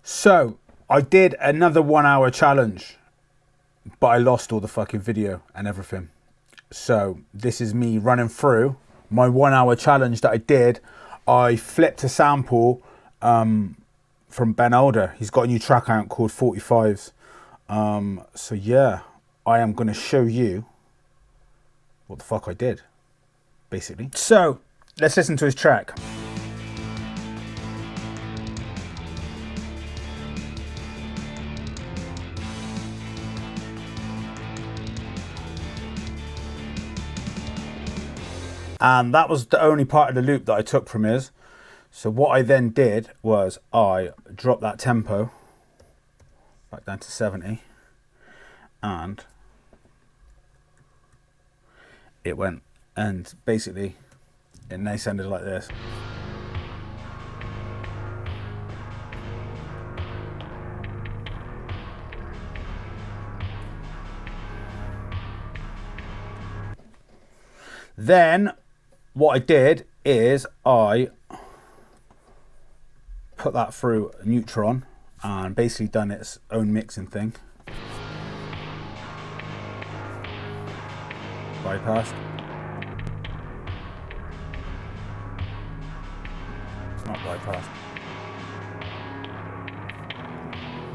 So I did another 1 hour challenge, but I lost all the fucking video and everything. So this is me running through my 1 hour challenge that I did. I flipped a sample from Ben Alder. He's got a new track out called 45s. So yeah, I am going to show you what the fuck I did, basically. So let's listen to his track. And that was the only part of the loop that I took from his. So what I then did was I dropped that tempo back down to 70, and it went, and basically it now sounded like this. Then what I did is I put that through a Neutron and basically done its own mixing thing. Bypassed. It's not bypassed.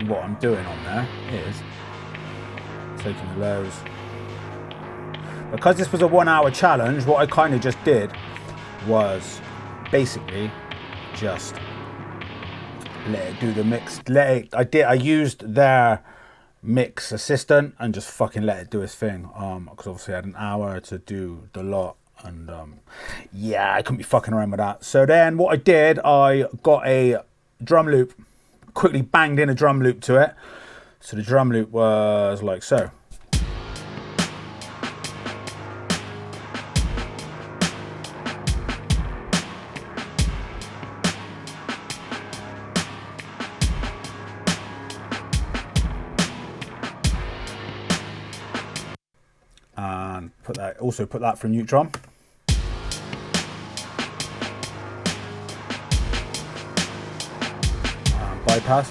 And what I'm doing on there is taking the lows. Because this was a 1 hour challenge, what I kind of just did was basically just let it do the mix. I used their mix assistant and just fucking let it do its thing. Because obviously I had an hour to do the lot, and yeah, I couldn't be fucking around with that. So then what I did, I got a drum loop, quickly banged in a drum loop to it. So the drum loop was like so. And also put that for Neutron. And bypass.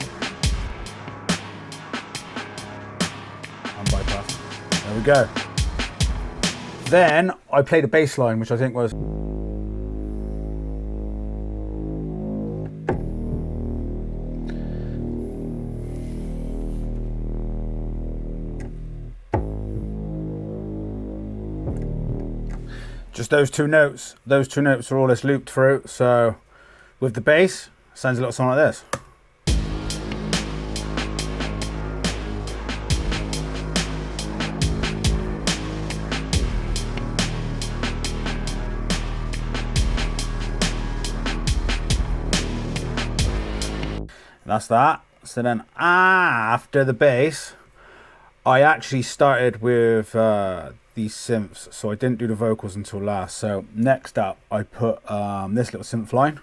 And bypass. There we go. Then I played a bass line, which I think was just those two notes. Those two notes are all it's looped through. So with the bass, sounds a little something like this. That's that. So then after the bass, I actually started with these synths, so I didn't do the vocals until last. So next up, I put this little synth line.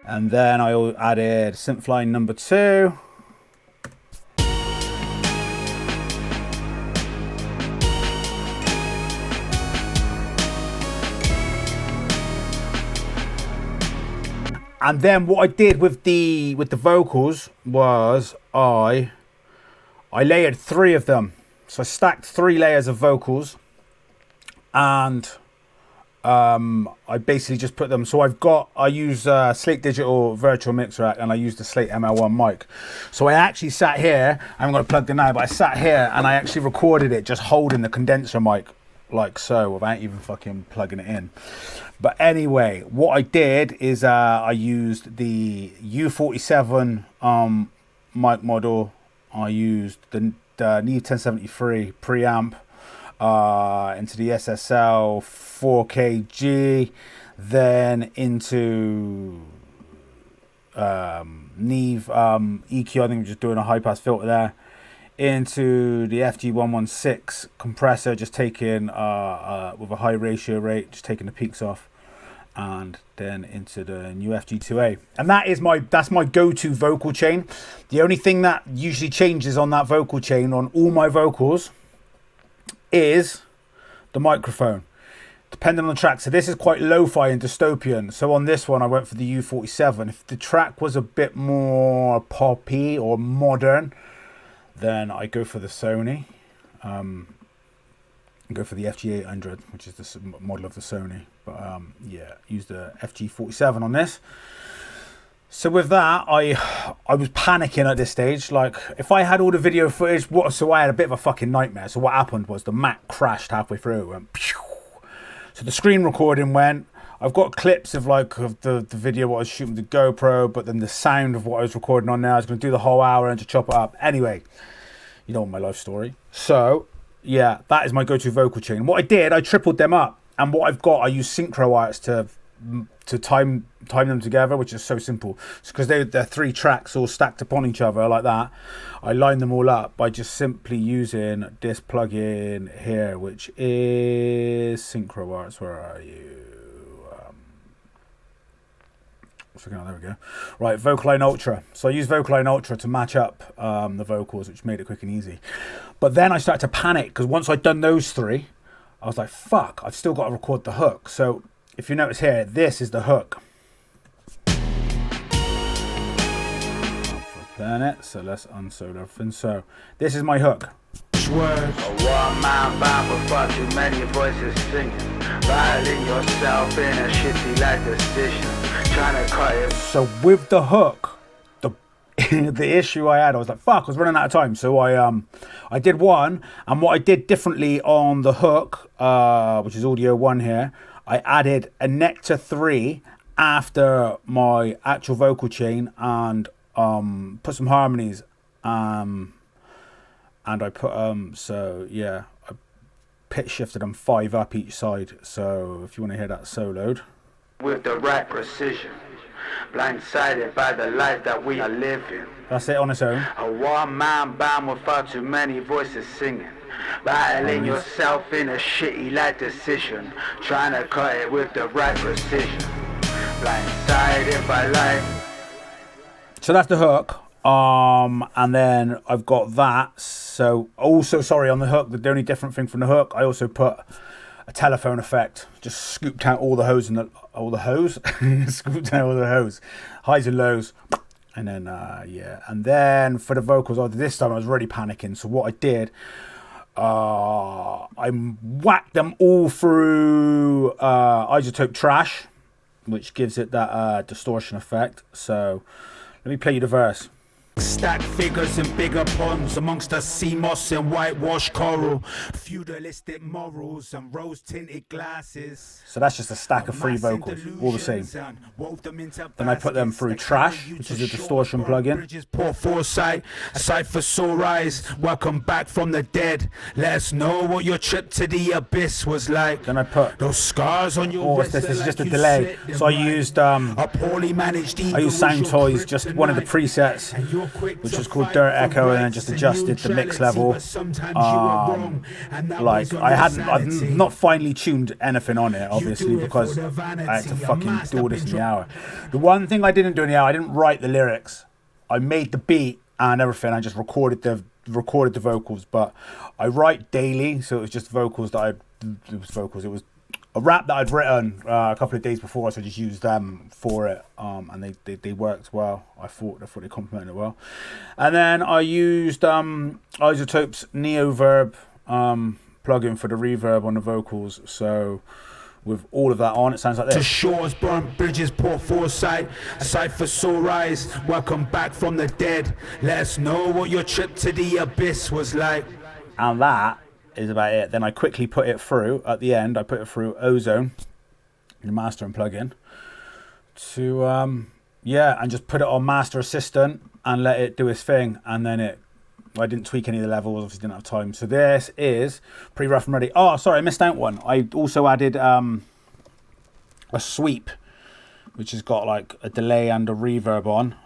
And then I added synth line number 2. And then what I did with the vocals was I layered 3 of them. So I stacked 3 layers of vocals, and I basically just put them. So I use Slate Digital Virtual Mix Rack, and I use the Slate ML1 mic. So I actually sat here, I haven't got it plugged in now, but I sat here and I actually recorded it just holding the condenser mic like so, without even fucking plugging it in. But anyway, what I did is I used the U47 mic model. I used the Neve 1073 preamp into the SSL 4KG, then into Neve EQ. I think I'm just doing a high pass filter there. Into the FG116 compressor, just taking with a high ratio rate, just taking the peaks off. and then into the new FG2A. And that's my go-to vocal chain. The only thing that usually changes on that vocal chain on all my vocals is the microphone, depending on the track. So this is quite lo-fi and dystopian. So on this one, I went for the U47. If the track was a bit more poppy or modern, then I go for the Sony. Go for the FG800, which is the model of the Sony. But yeah, use the FG47 on this. So with that, I was panicking at this stage. Like, if I had all the video footage, so I had a bit of a fucking nightmare. So what happened was the Mac crashed halfway through. And so the screen recording went. I've got clips of the video what I was shooting with the GoPro, but then the sound of what I was recording on there, I was going to do the whole hour and to chop it up. Anyway, you know my life story. So yeah, that is my go-to vocal chain. What I did, I tripled them up, and what I've got, I use synchro arts to time them together, which is so simple. Because they're 3 tracks all stacked upon each other like that. I line them all up by just simply using this plugin here, which is synchro arts. Where are you? There we go. Right, Vocaline Ultra. So I use Vocaline Ultra to match up the vocals, which made it quick and easy. But then I started to panic, because once I'd done those 3, I was like, fuck, I've still got to record the hook. So if you notice here, this is the hook. Playing it, so let's unsolo everything. So this is my hook. Words. A one-man band with far too many voices singing, battling yourself in a shitty like decision, trying to cut it. So with the hook, the issue I had, I was like, fuck, I was running out of time. So I did one, and what I did differently on the hook, which is audio 1 here, I added a Nectar 3 after my actual vocal chain, and put some harmonies, and I put so yeah, I pitch shifted them 5 up each side. So if you want to hear that soloed with the right precision, blindsided by the life that we are living. That's it on its own. A one-man band with far too many voices singing, battling yourself in a shitty light decision, trying to cut it with the right precision, blindsided by life. So that's the hook. And then I've got that. So also, sorry, on the hook, the only different thing from the hook, I also put a telephone effect. Just scooped out all the hose and scooped out all the hose, highs and lows. And then yeah, and then for the vocals, this time I was really panicking. So what I did, I whacked them all through isotope trash, which gives it that distortion effect. So let me play you the verse. Stack figures in bigger ponds amongst the sea moss and whitewash coral, feudalistic morals and rose-tinted glasses. So that's just a stack of 3 vocals, all the same. Then I put them through Trash, which is a distortion plugin. Poor foresight, a sight for sore eyes. Welcome back from the dead. Let us know what your trip to the abyss was like. Then I put those scars on your wrist. This is just a delay. So I used Sound Toys, just one of the presets, which was called Dirt Echo, and then just adjusted the mix level. Like I've not finely tuned anything on it, obviously, because I had to fucking do all this in the hour. The one thing I didn't do in the hour, I didn't write the lyrics. I made the beat and everything. I just recorded the vocals, but I write daily, so it was just vocals that it was a rap that I'd written a couple of days before, so I just used them for it, and they worked well. I thought they complemented it well. And then I used Isotope's Neoverb plugin for the reverb on the vocals. So with all of that on, it sounds like this. To shores, burnt bridges, poor foresight, a sight for sore eyes. Welcome back from the dead. Let us know what your trip to the abyss was like. And that is about it. Then I quickly put it through at the end. I put it through Ozone, the mastering plugin, to and just put it on Master Assistant and let it do its thing. And then I didn't tweak any of the levels, obviously didn't have time. So this is pretty rough and ready. Oh, sorry, I missed out one. I also added a sweep, which has got like a delay and a reverb on.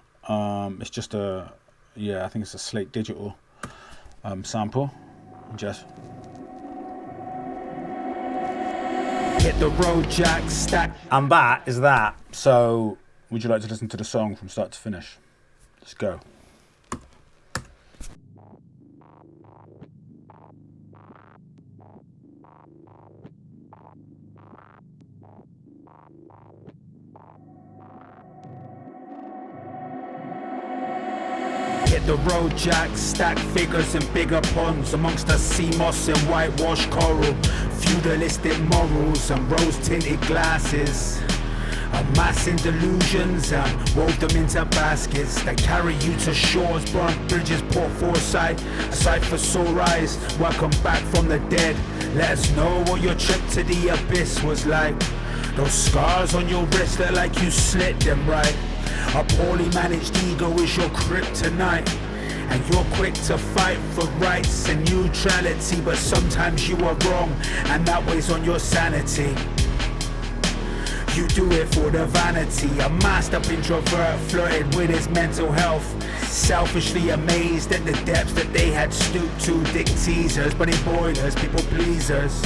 It's just I think it's a Slate Digital sample. Just Hit the road, Jack, stack. And that is that. So, would you like to listen to the song from start to finish? Let's go. Hit the road, Jack, stack figures and bigger ponds amongst the sea moss and whitewash coral, feudalistic morals and rose-tinted glasses, amassing delusions and wove them into baskets that carry you to shores, burnt bridges, Port Forsyth, a sight for sore eyes. Welcome back from the dead. Let us know what your trip to the abyss was like. Those scars on your wrist look like you slit them right. A poorly managed ego is your kryptonite, and you're quick to fight for rights and neutrality, but sometimes you are wrong, and that weighs on your sanity. You do it for the vanity. A masked up introvert flirted with his mental health, selfishly amazed at the depths that they had stooped to. Dick teasers, bunny boilers, people pleasers,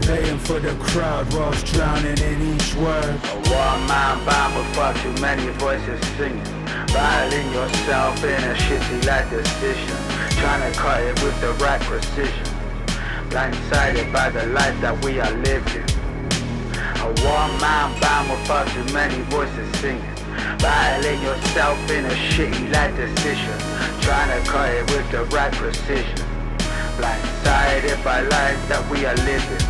playing for the crowd whilst drowning in each word. A one-man band with far too many voices singing, battling yourself in a shitty like decision, trying to cut it with the right precision, blindsided by the life that we are living. A one-man band with far too many voices singing, battling yourself in a shitty like decision, trying to cut it with the right precision, blindsided by life that we are living.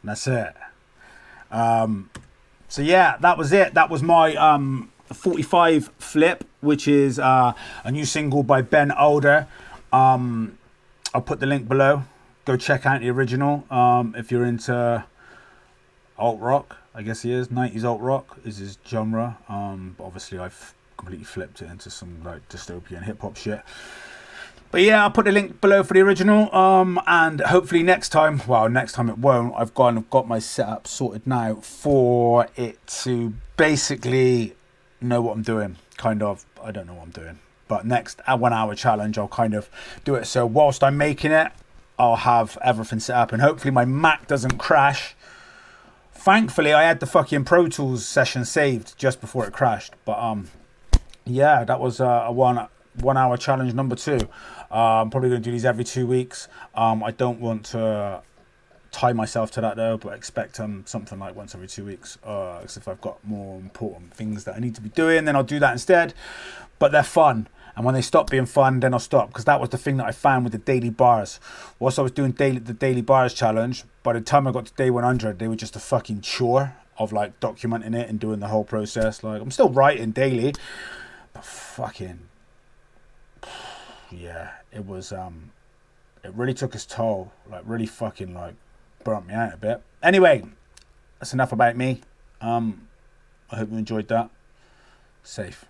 That's it. So yeah, that was it. That was my 45 flip, which is a new single by Ben Alder. I'll put the link below. Go check out the original. If you're into alt rock, I guess he is. 90s alt rock is his genre. But obviously I've completely flipped it into some like dystopian hip hop shit. But yeah, I'll put the link below for the original. And hopefully next time it won't. I've got my setup sorted now for it to basically know what I'm doing. Kind of. I don't know what I'm doing. But next 1 hour challenge, I'll kind of do it. So whilst I'm making it, I'll have everything set up. And hopefully my Mac doesn't crash. Thankfully, I had the fucking Pro Tools session saved just before it crashed. But yeah, that was a 1 hour challenge number 2. I'm probably going to do these every 2 weeks. I don't want to tie myself to that though, but expect something like once every 2 weeks. Because if I've got more important things that I need to be doing, then I'll do that instead. But they're fun. And when they stop being fun, then I'll stop. Because that was the thing that I found with the daily bars. Whilst I was doing the daily bars challenge, by the time I got to day 100, they were just a fucking chore of like documenting it and doing the whole process. Like I'm still writing daily, but fucking yeah, it was it really took its toll. Like really fucking like burnt me out a bit. Anyway, that's enough about me. I hope you enjoyed that. Safe.